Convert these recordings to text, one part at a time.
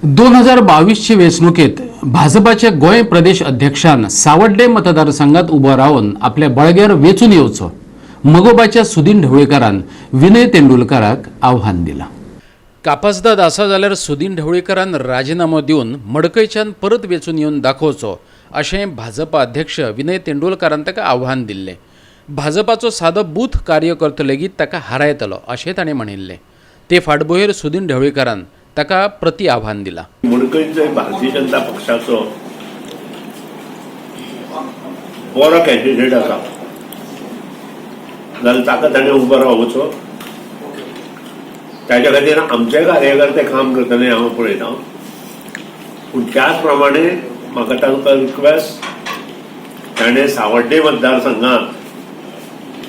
2022ची वेचणुकेत भाजपाच्या गोय प्रदेश अध्यक्षान सावड्डे मतदारसंघात उभं राहून आपल्या बळग्यार वेचून येवचो मगोबाच्या सुदीन ढवळीकरान विनय तेंडुलकराक आव्हान दिला। कापासदाद आसा जाल्यार सुदीन ढवळीकरान राजीनामो दिवन मडकयच्यान परत वेचून येवन दाखोवचो अशें भाजपा अध्यक्ष विनय तेंडुलकरान ताका आव्हान दिल्लें। भाजपाचो सादो बूथ कार्यकर्तो लेगीत ताका हारायतलो अशें ताणें म्हणिल्लें। ते फाटभुंयेर सुदीन ढवळीकरान ताका प्रति आव्हान दिला। मडकयचो भारतीय जनता पक्षाचो बरो कॅन्डिडेट आसा जाल्यार ताका ताणें उबो रावचो। ताच्या खातीर आमचे कार्यकर्ते काम करतले हांव पळयतां, पूण त्याच प्रमाणे म्हाका तांकां रिक्वेस्ट ताणें सावड्डे मतदारसंघात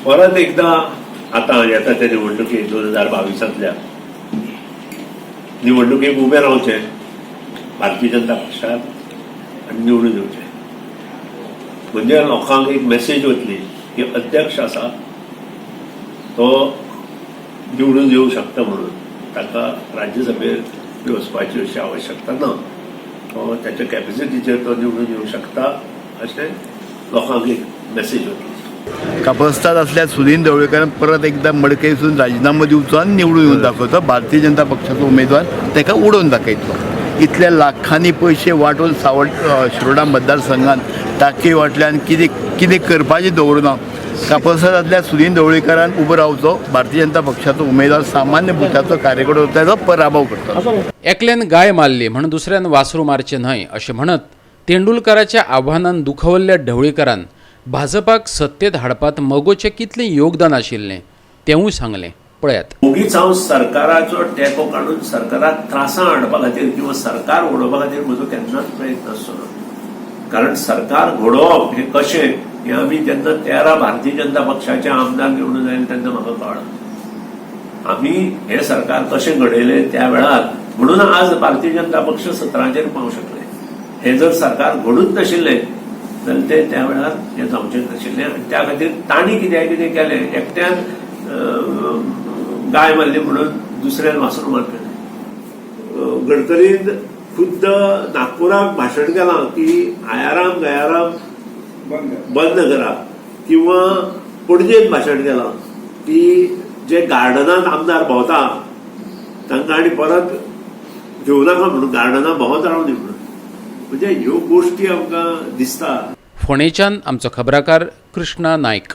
परत एकदां आतां येता ते निवडणुकीक 2022 निवडणुकीक उबें रावचें भारतीय जनता पक्षात आनी निवडून येवचें। म्हणजे लोकांक एक मेसेज वतली की अध्यक्ष आसा तो निवडून येवंक शकता म्हणून ताका राज्यसभेत वचपाची अशी आवश्यकता ना, तो त्याच्या कॅपॅसिटीचेर तो निवडून येवंक शकता अशें लोकांक एक मेसेज वतली। कापस्ताद असल्यार सुदीन ढवळीकरान परत एकदा मडकयसून राजीनामो दिवचो आनी निवडून येवन दाखोवचो। भारतीय जनता पक्षाचो उमेदवार ताका उडोवन दाखयतलो। इतल्या लाखांनी पयशे वांटून शिरोडा मतदारसंघात टांकी वाटल्यान कितें करपाचें दवरुना। कापस्तादांतल्या सुदीन ढवळीकरान उबो रावचो, भारतीय जनता पक्षाचो उमेदवार सामान्य बुथाचो कार्यकर्तो ताचो पराभव करतलो। एकल्यान गाय मारली म्हण दुसऱ्यान वासरू मारचें न्हय अशें म्हणत तेंडुलकराच्या आव्हानान दुखवल्ल्या ढवळीकरान भाजपाक सत्तेत हाडपात मगोचें कितलें योगदान आशिल्लें तेंवूय सांगलें। पळयात। उगीच हांव सरकाराचो तेंको काडून सरकाराक त्रासां हाडपा खातीर किंवा सरकार घडोवपा खातीर म्हजो केन्नाच प्रयत्न आसचो ना। कारण सरकार घडोवप हें कशें हें आमी जेन्ना 13 भारतीय जनता पक्षाचे आमदार निवडून आयले तेन्ना म्हाका कळ्ळां। आमी हें सरकार कशें घडयलें त्या वेळार म्हणून आज भारतीय जनता पक्ष सत्तराचेर पावूंक शकले। हें जर सरकार घडूच नाशिल्लें जाल्यार ते त्या वेळार हें जावचें नाशिल्लें आनी त्या खातीर तांणी कितें केलें, एकट्यान गाय मारली म्हणून दुसऱ्यान वासरू मारतलें। गडकरीन खुद्द नागपुराक भाशण केलां की आयाराम गयाराम बंद करा, किंवा पणजेंत भाशण केलां की जे गार्डनांत आमदार भोंवता तांकां आनी परत घेवं नाका म्हणून गार्डनां भोंवत रावं दी म्हणून। म्हणजे ह्यो गोश्टी आमकां दिसता। फोंडेच्यान आमचो खबराकार कृष्णा नायक।